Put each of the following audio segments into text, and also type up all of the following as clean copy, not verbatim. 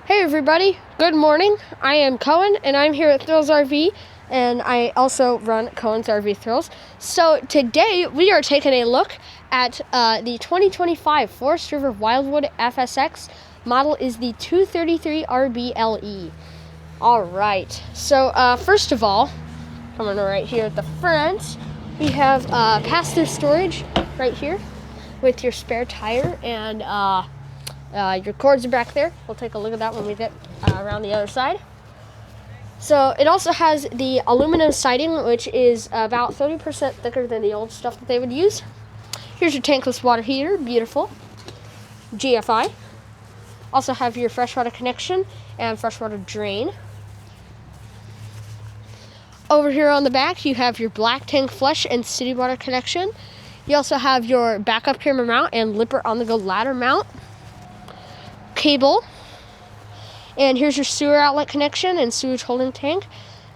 Hey everybody, good morning. I am Cohen and I'm here at Thrills RV, and I also run Cohen's RV Thrills. So today we are taking a look at the 2025 Forest River Wildwood FSX. Model is the 233 RBLE. Alright, so first of all, coming right here at the front, we have pass-through storage right here with your spare tire and your cords are back there. We'll take a look at that when we get around the other side. So it also has the aluminum siding, which is about 30% thicker than the old stuff that they would use. Here's your tankless water heater, beautiful. GFI. Also have your freshwater connection and freshwater drain. Over here on the back, you have your black tank flush and city water connection. You also have your backup camera mount and Lipper on-the-go ladder mount. Cable, and here's your sewer outlet connection and sewage holding tank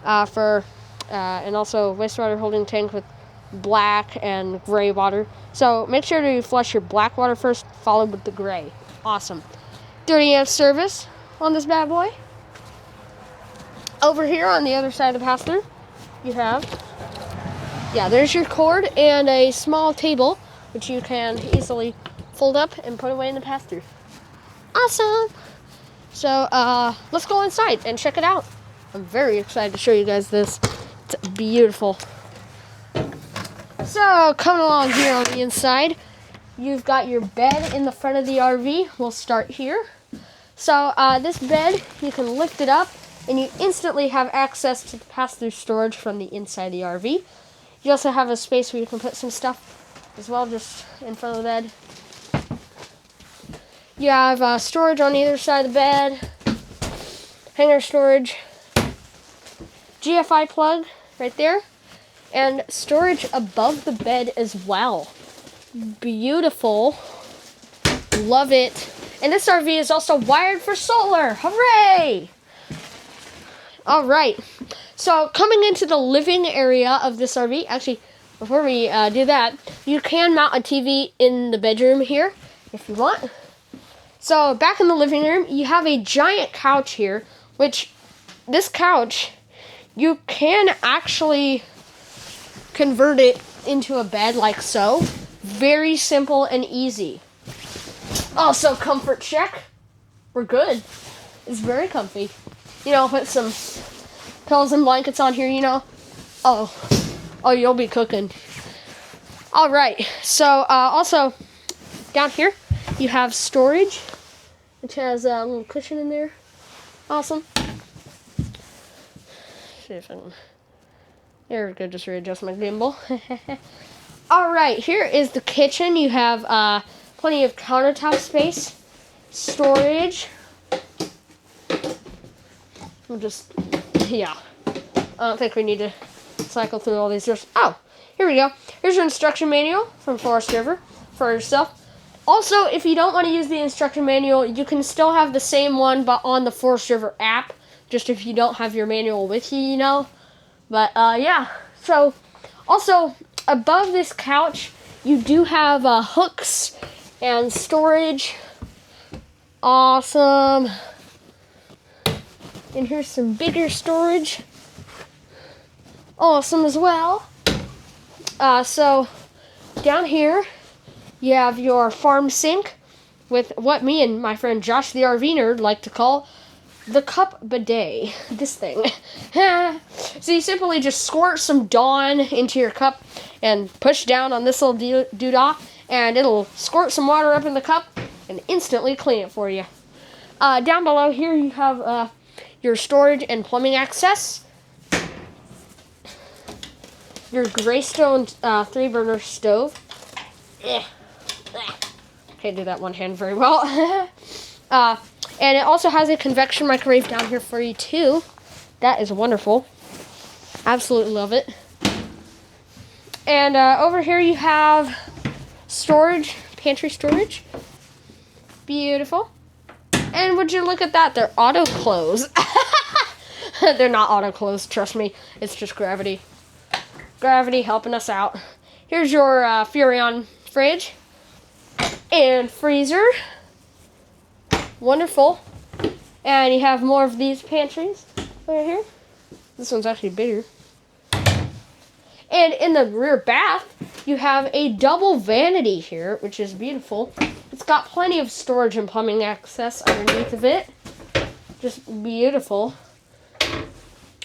and also wastewater holding tank with black and gray water. So make sure to flush your black water first, followed with the gray. Awesome. 30 amp service on this bad boy. Over here on the other side of the pass-through, you have, there's your cord and a small table, which you can easily fold up and put away in the pass-through. Awesome. So let's go inside and check it out. I'm very excited to show you guys this. It's beautiful. So coming along here on the inside, you've got your bed in the front of the RV. We'll start here. So this bed, you can lift it up and you instantly have access to the pass-through storage from the inside of the RV. You also have a space where you can put some stuff as well, just in front of the bed. You have storage on either side of the bed, hanger storage, GFI plug right there, and storage above the bed as well. Beautiful. Love it. And this RV is also wired for solar. Hooray! Alright, so coming into the living area of this RV, actually, before we do that, you can mount a TV in the bedroom here if you want. So back in the living room, you have a giant couch here, which this couch, you can actually convert it into a bed like so. Very simple and easy. Also, comfort check. We're good. It's very comfy. You know, put some pillows and blankets on here, you know. Oh, you'll be cooking. All right, so also down here, you have storage, which has a little cushion in there. Awesome. See if I can. There we go. Just readjust my gimbal. All right. Here is the kitchen. You have plenty of countertop space, storage. We'll just, I don't think we need to cycle through all these. Oh, here we go. Here's your instruction manual from Forest River for yourself. Also, if you don't want to use the instruction manual, you can still have the same one, but on the Forest River app, just if you don't have your manual with you, you know. But, so, also, above this couch, you do have hooks and storage. Awesome. And here's some bigger storage. Awesome as well. So, down here, you have your farm sink with what me and my friend Josh the RV nerd like to call the cup bidet. This thing. So you simply just squirt some Dawn into your cup and push down on this little doodah, and it'll squirt some water up in the cup and instantly clean it for you. Down below here you have your storage and plumbing access. Your Greystone 3-burner stove. Can't do that one hand very well. And it also has a convection microwave down here for you too. That is wonderful. Absolutely love it. And over here you have storage, pantry storage. Beautiful. And would you look at that? They're auto close. They're not auto close, trust me. It's just gravity. Gravity helping us out. Here's your Furrion fridge and freezer. Wonderful. And you have more of these pantries right here. This one's actually bigger. And in the rear bath, you have a double vanity here, which is beautiful. It's got plenty of storage and plumbing access underneath of it. Just beautiful.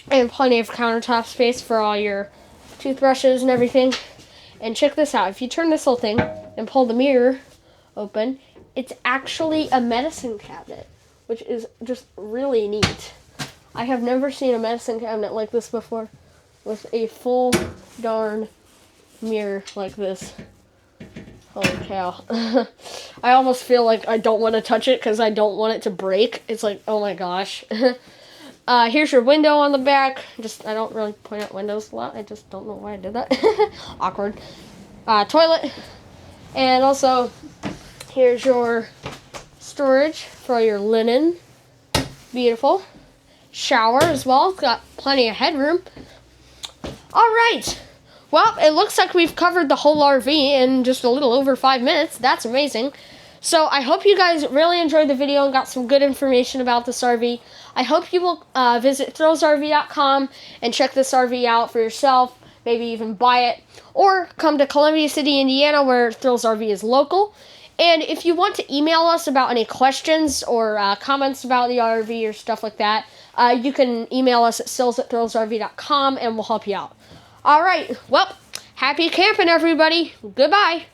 And plenty of countertop space for all your toothbrushes and everything. And check this out. If you turn this little thing and pull the mirror open, it's actually a medicine cabinet, which is just really neat. I have never seen a medicine cabinet like this before, with a full darn mirror like this. Holy cow. I almost feel like I don't want to touch it because I don't want it to break. It's like, oh my gosh. Here's your window on the back. I don't really point out windows a lot. I just don't know why I did that. Awkward. Toilet. And also, here's your storage for your linen. Beautiful. Shower as well. It's got plenty of headroom. Alright. Well, it looks like we've covered the whole RV in just a little over 5 minutes. That's amazing. So I hope you guys really enjoyed the video and got some good information about this RV. I hope you will visit thrillsrv.com and check this RV out for yourself. Maybe even buy it. Or come to Columbia City, Indiana, where Thrills RV is local. And if you want to email us about any questions or comments about the RV or stuff like that, you can email us at sales@thrillsrv.com and we'll help you out. All right. Well, happy camping, everybody. Goodbye.